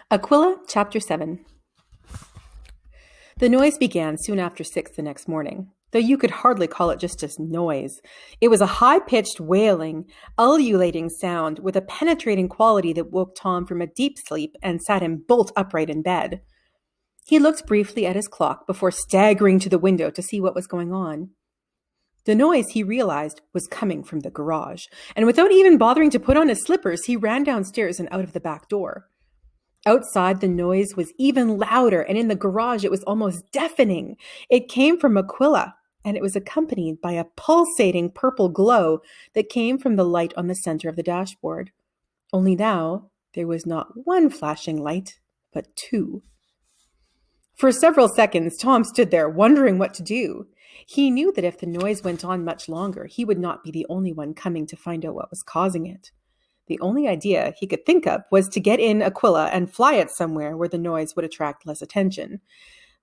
Aquila, Chapter 7. The noise began soon after 6 the next morning, though you could hardly call it just a noise. It was a high-pitched, wailing, ululating sound with a penetrating quality that woke Tom from a deep sleep and sat him bolt upright in bed. He looked briefly at his clock before staggering to the window to see what was going on. The noise, he realized, was coming from the garage, and without even bothering to put on his slippers, he ran downstairs and out of the back door. Outside, the noise was even louder, and in the garage, it was almost deafening. It came from Aquila, and it was accompanied by a pulsating purple glow that came from the light on the center of the dashboard. Only now, there was not one flashing light, but two. For several seconds, Tom stood there, wondering what to do. He knew that if the noise went on much longer, he would not be the only one coming to find out what was causing it. The only idea he could think of was to get in Aquila and fly it somewhere where the noise would attract less attention.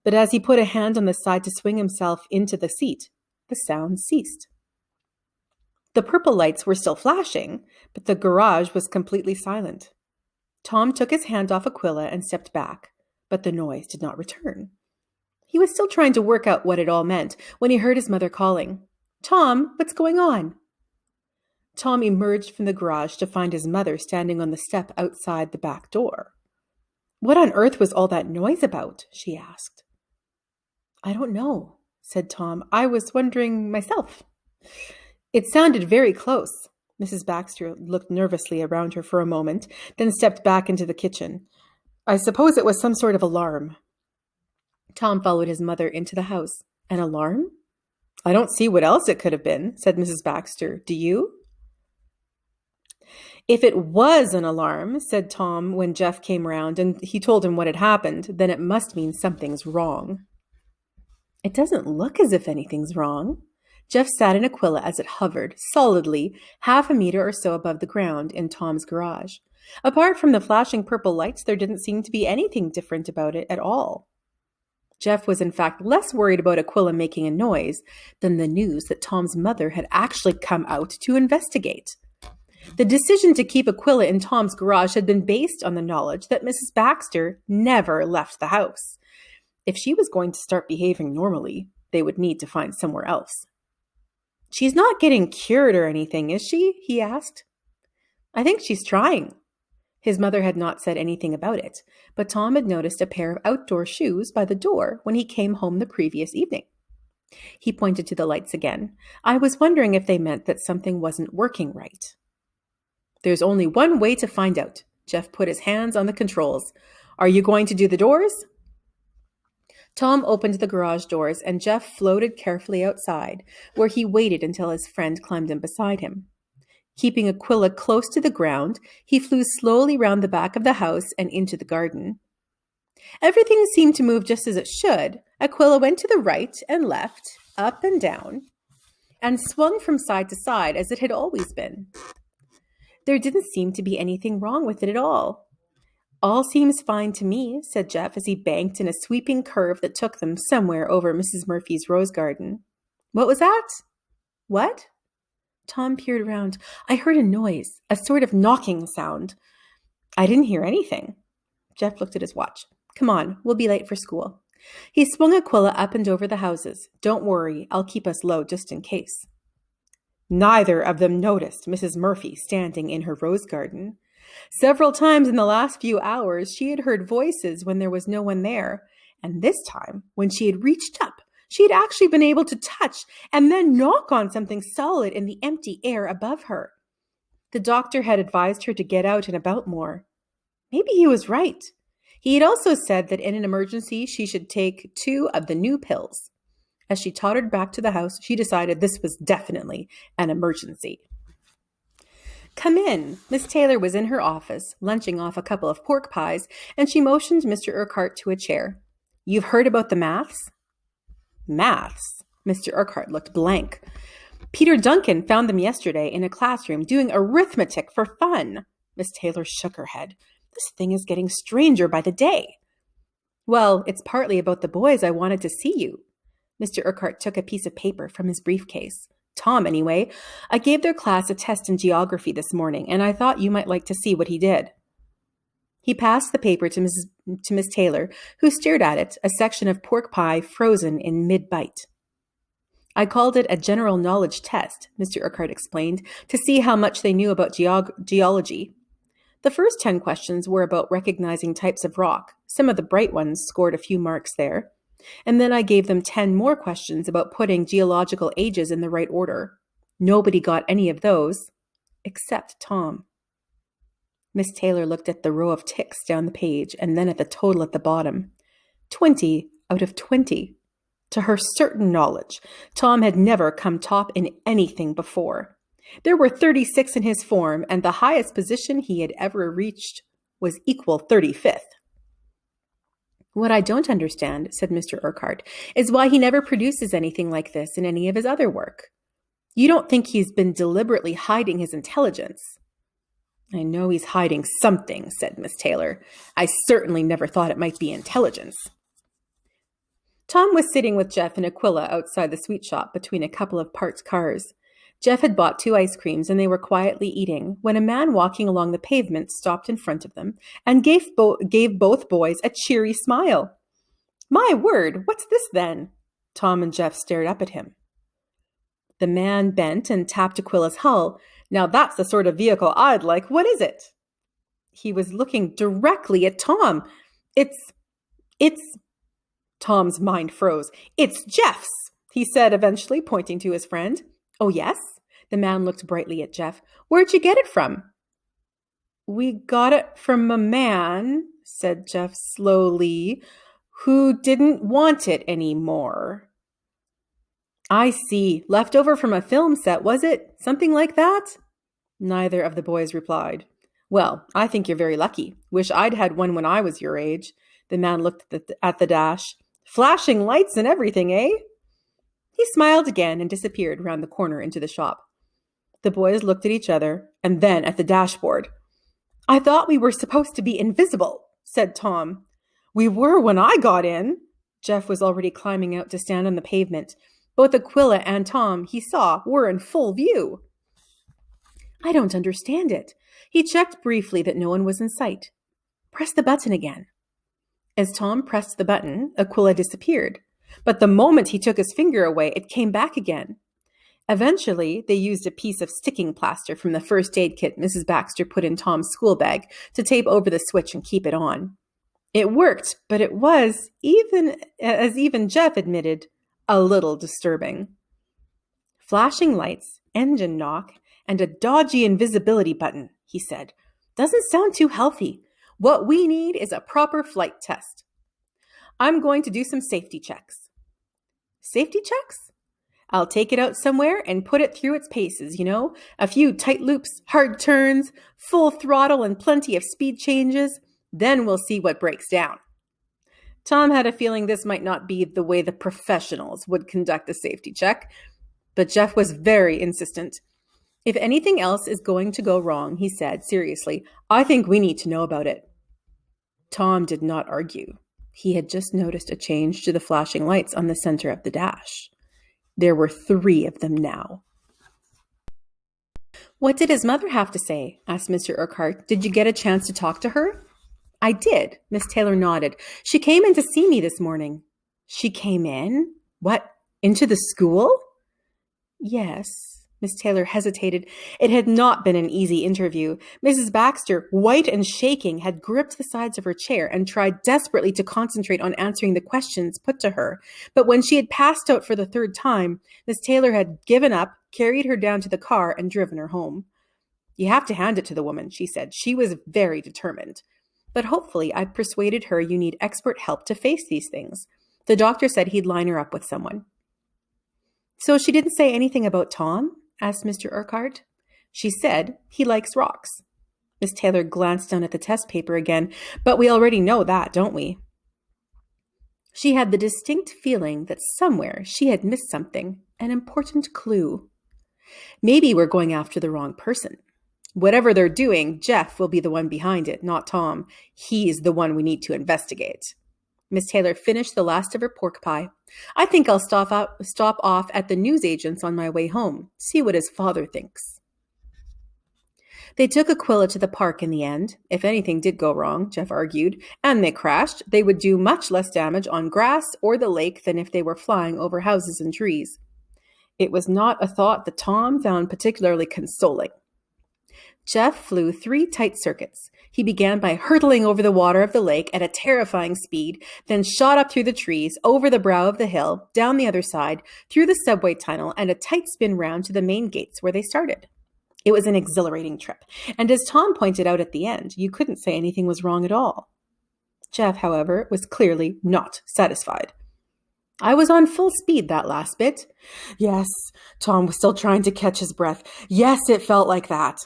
But as he put a hand on the side to swing himself into the seat, the sound ceased. The purple lights were still flashing, but the garage was completely silent. Tom took his hand off Aquila and stepped back, but the noise did not return. He was still trying to work out what it all meant when he heard his mother calling, "Tom, what's going on?" Tom emerged from the garage to find his mother standing on the step outside the back door. "What on earth was all that noise about?" she asked. "I don't know," said Tom. "I was wondering myself." "It sounded very close." Mrs. Baxter looked nervously around her for a moment, then stepped back into the kitchen. "I suppose it was some sort of alarm." Tom followed his mother into the house. "An alarm?" "I don't see what else it could have been," said Mrs. Baxter. "Do you?" "If it was an alarm," said Tom when Jeff came round and he told him what had happened, "then it must mean something's wrong." "It doesn't look as if anything's wrong." Jeff sat in Aquila as it hovered, solidly, half a meter or so above the ground in Tom's garage. Apart from the flashing purple lights, there didn't seem to be anything different about it at all. Jeff was in fact less worried about Aquila making a noise than the news that Tom's mother had actually come out to investigate. The decision to keep Aquila in Tom's garage had been based on the knowledge that Mrs. Baxter never left the house. If she was going to start behaving normally, they would need to find somewhere else. "She's not getting cured or anything, is she?" he asked. "I think she's trying." His mother had not said anything about it, but Tom had noticed a pair of outdoor shoes by the door when he came home the previous evening. He pointed to the lights again. "I was wondering if they meant that something wasn't working right." "There's only one way to find out." Jeff put his hands on the controls. "Are you going to do the doors?" Tom opened the garage doors and Jeff floated carefully outside, where he waited until his friend climbed in beside him. Keeping Aquila close to the ground, he flew slowly round the back of the house and into the garden. Everything seemed to move just as it should. Aquila went to the right and left, up and down, and swung from side to side as it had always been. There didn't seem to be anything wrong with it at all. "All seems fine to me," said Jeff as he banked in a sweeping curve that took them somewhere over Mrs. Murphy's rose garden. "What was that?" "What?" Tom peered around. "I heard a noise, a sort of knocking sound." "I didn't hear anything." Jeff looked at his watch. "Come on, we'll be late for school." He swung Aquila up and over the houses. "Don't worry, I'll keep us low just in case." Neither of them noticed Mrs. Murphy standing in her rose garden. Several times in the last few hours, she had heard voices when there was no one there, and this time, when she had reached up, she had actually been able to touch and then knock on something solid in the empty air above her. The doctor had advised her to get out and about more. Maybe he was right. He had also said that in an emergency, she should take 2 of the new pills. As she tottered back to the house, she decided this was definitely an emergency. "Come in." Miss Taylor was in her office, lunching off a couple of pork pies, and she motioned Mr. Urquhart to a chair. "You've heard about the maths?" "Maths?" Mr. Urquhart looked blank. "Peter Duncan found them yesterday in a classroom doing arithmetic for fun." Miss Taylor shook her head. "This thing is getting stranger by the day." "Well, it's partly about the boys I wanted to see you." Mr. Urquhart took a piece of paper from his briefcase. "Tom, anyway. I gave their class a test in geography this morning, and I thought you might like to see what he did." He passed the paper to Miss Taylor, who stared at it, a section of pork pie frozen in mid-bite. I called it a general knowledge test, Mr. Urquhart explained, to see how much they knew about geology. The first 10 questions were about recognizing types of rock. Some of the bright ones scored a few marks there. And then I gave them 10 more questions about putting geological ages in the right order. Nobody got any of those, except Tom. Miss Taylor looked at the row of ticks down the page and then at the total at the bottom. 20 out of 20. To her certain knowledge, Tom had never come top in anything before. There were 36 in his form, and the highest position he had ever reached was equal 35th. What I don't understand, said Mr. Urquhart, is why he never produces anything like this in any of his other work. You don't think he's been deliberately hiding his intelligence? I know he's hiding something, said Miss Taylor. I certainly never thought it might be intelligence. Tom was sitting with Jeff and Aquila outside the sweet shop between a couple of parked cars. Jeff had bought 2 ice creams and they were quietly eating when a man walking along the pavement stopped in front of them and gave both boys a cheery smile. My word, what's this then? Tom and Jeff stared up at him. The man bent and tapped Aquila's hull. Now that's the sort of vehicle I'd like. What is it? He was looking directly at Tom. It's... Tom's mind froze. It's Jeff's, he said eventually, pointing to his friend. Oh, yes? The man looked brightly at Jeff. Where'd you get it from? We got it from a man, said Jeff slowly, who didn't want it anymore. I see. Left over from a film set, was it? Something like that? Neither of the boys replied. Well, I think you're very lucky. Wish I'd had one when I was your age. The man looked at the dash. Flashing lights and everything, eh? He smiled again and disappeared round the corner into the shop. The boys looked at each other and then at the dashboard. I thought we were supposed to be invisible, said Tom. We were when I got in. Jeff was already climbing out to stand on the pavement. Both Aquila and Tom, he saw, were in full view. I don't understand it. He checked briefly that no one was in sight. Press the button again. As Tom pressed the button, Aquila disappeared. But the moment he took his finger away, it came back again. Eventually, they used a piece of sticking plaster from the first aid kit Mrs. Baxter put in Tom's school bag to tape over the switch and keep it on. It worked, but it was, even Jeff admitted, a little disturbing. Flashing lights, engine knock, and a dodgy invisibility button, he said. Doesn't sound too healthy. What we need is a proper flight test. I'm going to do some safety checks. Safety checks? I'll take it out somewhere and put it through its paces, a few tight loops, hard turns, full throttle, and plenty of speed changes. Then we'll see what breaks down. Tom had a feeling this might not be the way the professionals would conduct a safety check, but Jeff was very insistent. If anything else is going to go wrong, he said seriously, I think we need to know about it. Tom did not argue. He had just noticed a change to the flashing lights on the center of the dash. There were 3 of them now. What did his mother have to say? Asked Mr. Urquhart. Did you get a chance to talk to her? I did. Miss Taylor nodded. She came in to see me this morning. She came in? What, into the school? Yes. Miss Taylor hesitated. It had not been an easy interview. Mrs. Baxter, white and shaking, had gripped the sides of her chair and tried desperately to concentrate on answering the questions put to her. But when she had passed out for the 3rd time, Miss Taylor had given up, carried her down to the car, and driven her home. You have to hand it to the woman, she said. She was very determined. But hopefully I've persuaded her you need expert help to face these things. The doctor said he'd line her up with someone. So she didn't say anything about Tom? Asked Mr. Urquhart. She said he likes rocks. Miss Taylor glanced down at the test paper again. But we already know that, don't we? She had the distinct feeling that somewhere she had missed something, an important clue. Maybe we're going after the wrong person. Whatever they're doing, Jeff will be the one behind it, not Tom. He's the one we need to investigate. Miss Taylor finished the last of her pork pie. I think I'll stop off at the newsagent's on my way home, see what his father thinks. They took Aquila to the park in the end. If anything did go wrong, Jeff argued, and they crashed, they would do much less damage on grass or the lake than if they were flying over houses and trees. It was not a thought that Tom found particularly consoling. Jeff flew 3 tight circuits. He began by hurtling over the water of the lake at a terrifying speed, then shot up through the trees, over the brow of the hill, down the other side, through the subway tunnel, and a tight spin round to the main gates where they started. It was an exhilarating trip, and as Tom pointed out at the end, you couldn't say anything was wrong at all. Jeff, however, was clearly not satisfied. I was on full speed that last bit. Yes, Tom was still trying to catch his breath. Yes, it felt like that.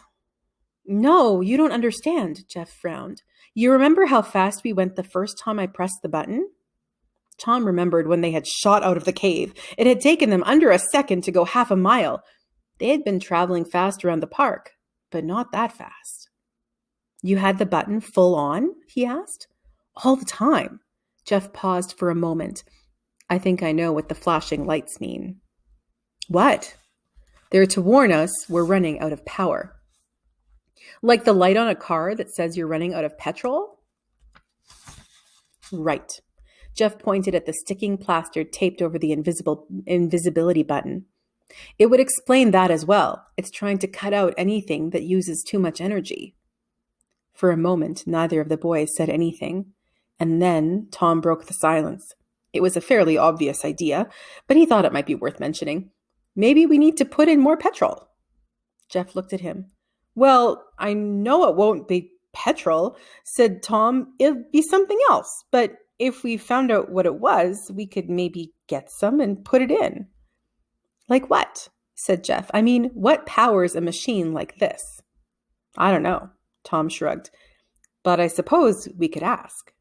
No, you don't understand, Jeff frowned. You remember how fast we went the first time I pressed the button? Tom remembered when they had shot out of the cave. It had taken them under a second to go half a mile. They had been traveling fast around the park, but not that fast. You had the button full on? He asked. All the time. Jeff paused for a moment. I think I know what the flashing lights mean. What? They're to warn us we're running out of power. Like the light on a car that says you're running out of petrol? Right. Jeff pointed at the sticking plaster taped over the invisibility button. It would explain that as well. It's trying to cut out anything that uses too much energy. For a moment, neither of the boys said anything, and then Tom broke the silence. It was a fairly obvious idea, but he thought it might be worth mentioning. Maybe we need to put in more petrol. Jeff looked at him. Well, I know it won't be petrol, said Tom. It'll be something else, but if we found out what it was, we could maybe get some and put it in. Like what? Said Jeff. I mean, what powers a machine like this? I don't know, Tom shrugged. But I suppose we could ask.